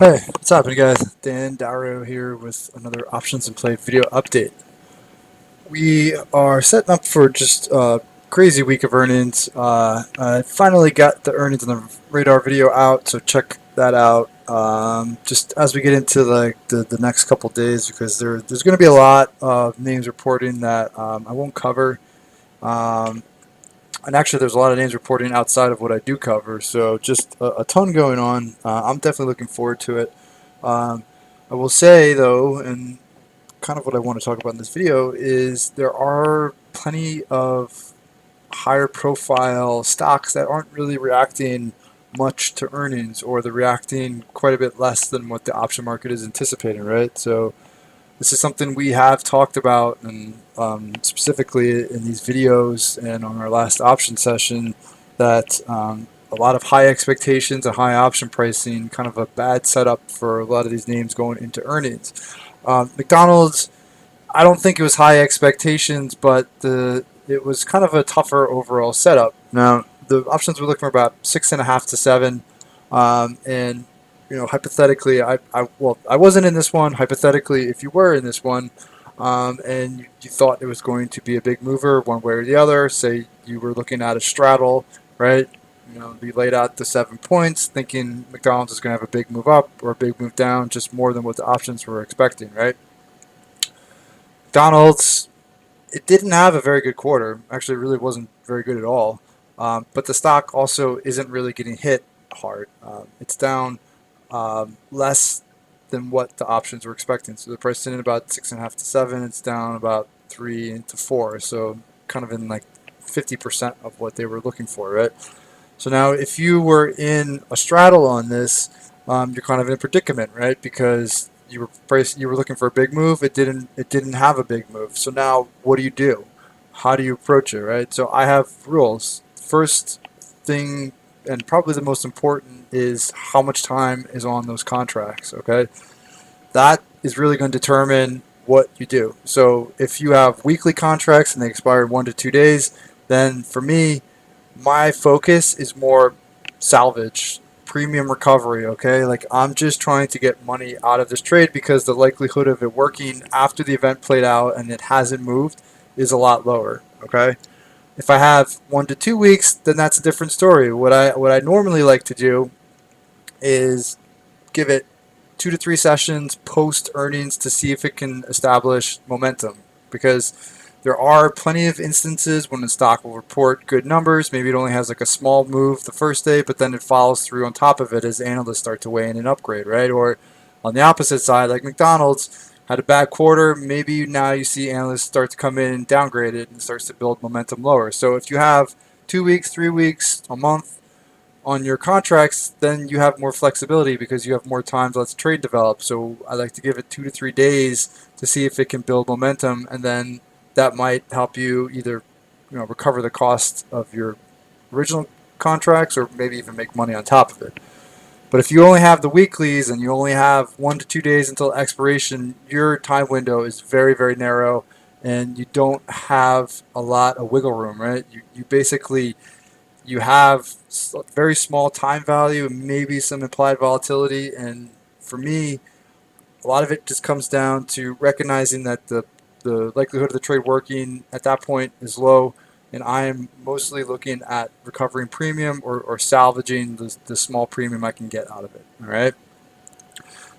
Hey, what's happening, guys? Dan Dario here with another Options and Play video update. We are setting up for just a crazy week of earnings. I finally got the earnings on the radar video out, so check that out. Just as we get into the next couple days, because there's going to be a lot of names reporting that I won't cover. Um, and actually, there's a lot of names reporting outside of what I do cover, so just a ton going on. I'm definitely looking forward to it. Um, I will say, though, and kind of what I want to talk about in this video, is there are plenty of higher profile stocks that aren't really reacting much to earnings, or they're reacting quite a bit less than what the option market is anticipating, right? So this is something we have talked about, and specifically in these videos and on our last option session, that a lot of high expectations and high option pricing, kind of a bad setup for a lot of these names going into earnings. McDonald's, I don't think it was high expectations, but it was kind of a tougher overall setup. Now the options were looking for about 6.5 to 7, and hypothetically, I wasn't in this one. Hypothetically, if you were in this one, and you thought it was going to be a big mover one way or the other, say you were looking at a straddle, right? We laid out the 7 points, thinking McDonald's is going to have a big move up or a big move down, just more than what the options were expecting, right? McDonald's, it didn't have a very good quarter. Actually, it really wasn't very good at all. But the stock also isn't really getting hit hard. It's down less than what the options were expecting. So the price in about 6.5 to 7. It's down about 3 to 4. So kind of in like 50% of what they were looking for, right? So now, if you were in a straddle on this, you're kind of in a predicament, right? Because you were looking for a big move. It didn't have a big move. So now, what do you do? How do you approach it, right? So I have rules. First thing, and probably the most important, is how much time is on those contracts. Okay, that is really going to determine what you do. So if you have weekly contracts and they expire in 1 to 2 days, then for me, my focus is more salvage, premium recovery, okay? Like, I'm just trying to get money out of this trade because the likelihood of it working after the event played out and it hasn't moved is a lot lower, okay? If I have 1 to 2 weeks, then that's a different story. What I normally like to do is give it 2 to 3 sessions post earnings to see if it can establish momentum, because there are plenty of instances when the stock will report good numbers. Maybe it only has like a small move the first day, but then it follows through on top of it as analysts start to weigh in and upgrade, right? Or on the opposite side, like McDonald's had a bad quarter. Maybe now you see analysts start to come in and downgrade it and starts to build momentum lower. So if you have 2 weeks, 3 weeks, a month on your contracts, then you have more flexibility because you have more time to let the trade develop. So I like to give it 2 to 3 days to see if it can build momentum, and then that might help you either recover the cost of your original contracts or maybe even make money on top of it. But if you only have the weeklies and you only have 1 to 2 days until expiration, your time window is very, very narrow, and you don't have a lot of wiggle room, right? You basically, you have very small time value and maybe some implied volatility. And for me, a lot of it just comes down to recognizing that the likelihood of the trade working at that point is low, and I am mostly looking at recovering premium, or salvaging the small premium I can get out of it. All right.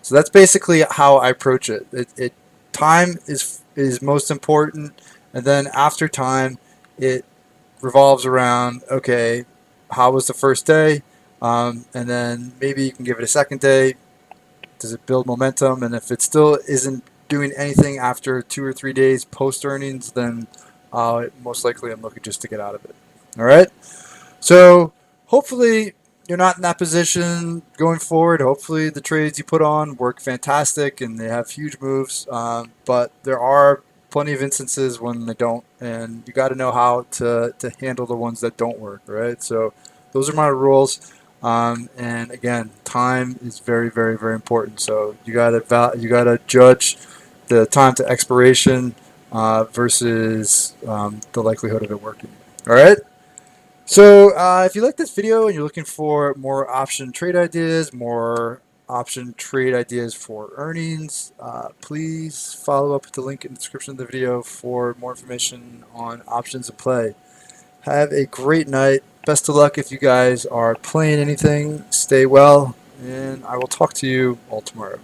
So that's basically how I approach it. Time is most important, and then after time, it revolves around, okay, how was the first day, and then maybe you can give it a second day. Does it build momentum? And if it still isn't doing anything after 2 or 3 days post earnings, then most likely I'm looking just to get out of it. All right. So hopefully you're not in that position going forward. Hopefully the trades you put on work fantastic and they have huge moves. But there are plenty of instances when they don't, and you got to know how to handle the ones that don't work. Right. So those are my rules. And again, time is very, very, very important. So you gotta judge the time to expiration versus the likelihood of it working. All right. So if you like this video and you're looking for more option trade ideas, more option trade ideas for earnings, please follow up with the link in the description of the video for more information on options and play. Have a great night. Best of luck if you guys are playing anything. Stay well, and I will talk to you all tomorrow.